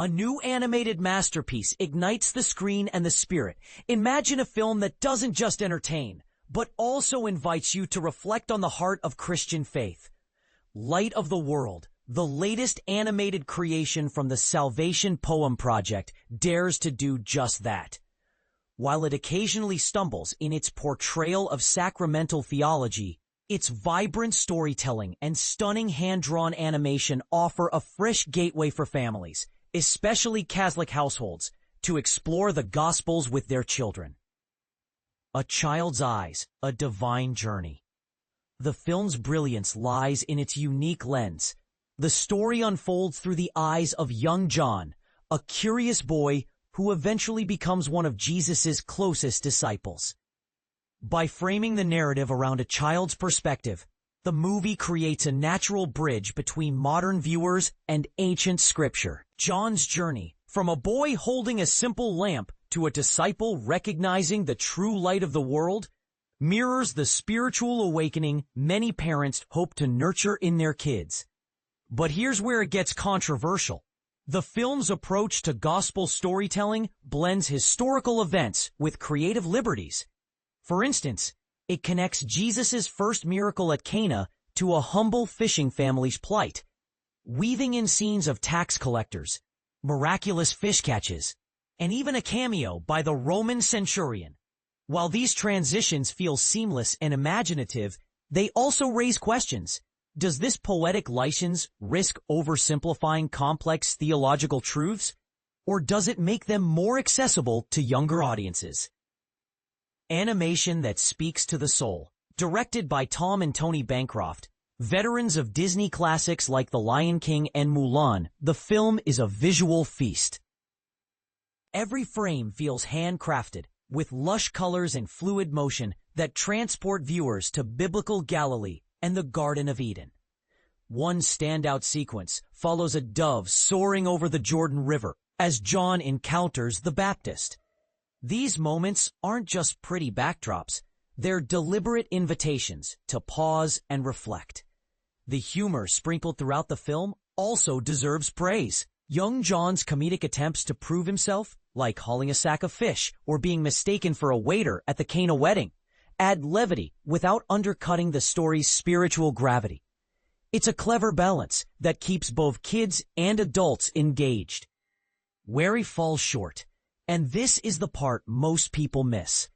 A new animated masterpiece ignites the screen and the spirit. Imagine a film that doesn't just entertain, but also invites you to reflect on the heart of Christian faith. Light of the World, the latest animated creation from the Salvation Poem Project, dares to do just that. While it occasionally stumbles in its portrayal of sacramental theology, its vibrant storytelling and stunning hand-drawn animation offer a fresh gateway for families, especially Catholic households, to explore the Gospels with their children. A Child's Eyes, a Divine Journey. The film's brilliance lies in its unique lens. The story unfolds through the eyes of young John, a curious boy who eventually becomes one of Jesus's closest disciples. By framing the narrative around a child's perspective, the movie creates a natural bridge between modern viewers and ancient scripture. John's journey, from a boy holding a simple lamp to a disciple recognizing the true light of the world, mirrors the spiritual awakening many parents hope to nurture in their kids. But here's where it gets controversial. The film's approach to gospel storytelling blends historical events with creative liberties. For instance, it connects Jesus' first miracle at Cana to a humble fishing family's plight, weaving in scenes of tax collectors, miraculous fish catches, and even a cameo by the Roman centurion. While these transitions feel seamless and imaginative, they also raise questions. Does this poetic license risk oversimplifying complex theological truths, or does it make them more accessible to younger audiences? Animation that speaks to the soul. Directed by Tom and Tony Bancroft, veterans of Disney classics like The Lion King and Mulan, the film is a visual feast. Every frame feels handcrafted, with lush colors and fluid motion that transport viewers to biblical Galilee and the Garden of Eden. One standout sequence follows a dove soaring over the Jordan River as John encounters the Baptist. These moments aren't just pretty backdrops, they're deliberate invitations to pause and reflect. The humor sprinkled throughout the film also deserves praise. Young John's comedic attempts to prove himself, like hauling a sack of fish or being mistaken for a waiter at the Cana wedding, add levity without undercutting the story's spiritual gravity. It's a clever balance that keeps both kids and adults engaged. Where he falls short, and this is the part most people miss,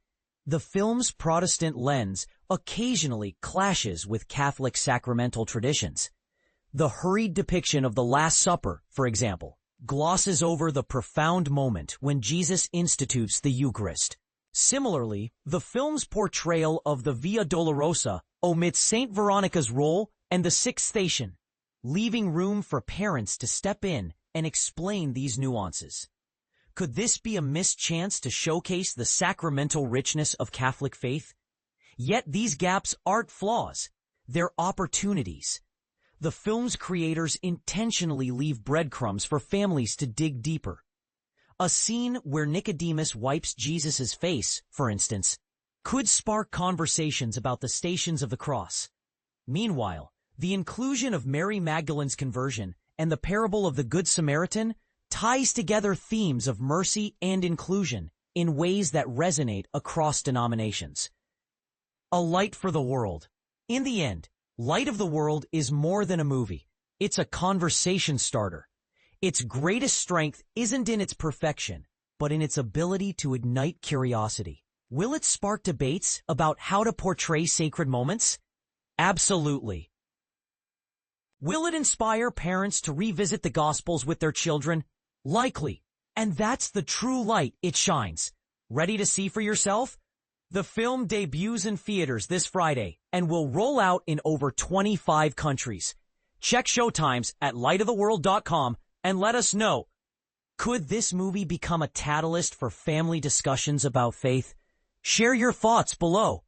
the film's Protestant lens occasionally clashes with Catholic sacramental traditions. The hurried depiction of the Last Supper, for example, glosses over the profound moment when Jesus institutes the Eucharist. Similarly, the film's portrayal of the Via Dolorosa omits Saint Veronica's role and the Sixth Station, leaving room for parents to step in and explain these nuances. Could this be a missed chance to showcase the sacramental richness of Catholic faith? Yet these gaps aren't flaws, they're opportunities. The film's creators intentionally leave breadcrumbs for families to dig deeper. A scene where Nicodemus wipes Jesus' face, for instance, could spark conversations about the Stations of the Cross. Meanwhile, the inclusion of Mary Magdalene's conversion and the parable of the Good Samaritan ties together themes of mercy and inclusion in ways that resonate across denominations. A Light for the World. In the end, Light of the World is more than a movie. It's a conversation starter. Its greatest strength isn't in its perfection, but in its ability to ignite curiosity. Will it spark debates about how to portray sacred moments? Absolutely. Will it inspire parents to revisit the Gospels with their children? Likely. And that's the true light it shines. Ready to see for yourself? The film debuts in theaters this Friday and will roll out in over 25 countries. Check showtimes at lightoftheworld.com and let us know. Could this movie become a catalyst for family discussions about faith? Share your thoughts below.